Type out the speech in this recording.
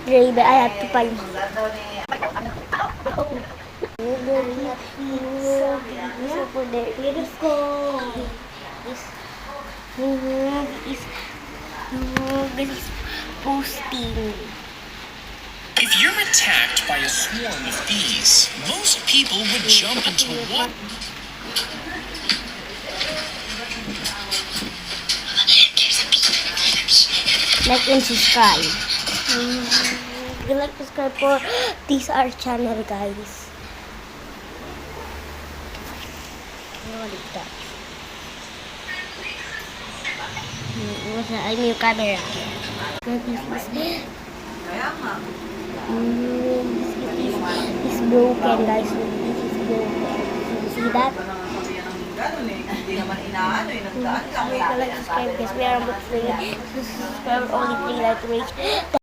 gravy. I have to find. This is posting. If you're attacked by a swarm of bees, most people would jump into what? Like and subscribe. Like, subscribe for this our channel, guys. What is that? What's that? I'm your camera. This is broken, guys. This is broken. You see that? Like, subscribe, guys. We are almost 3. Subscribe only 3 like reach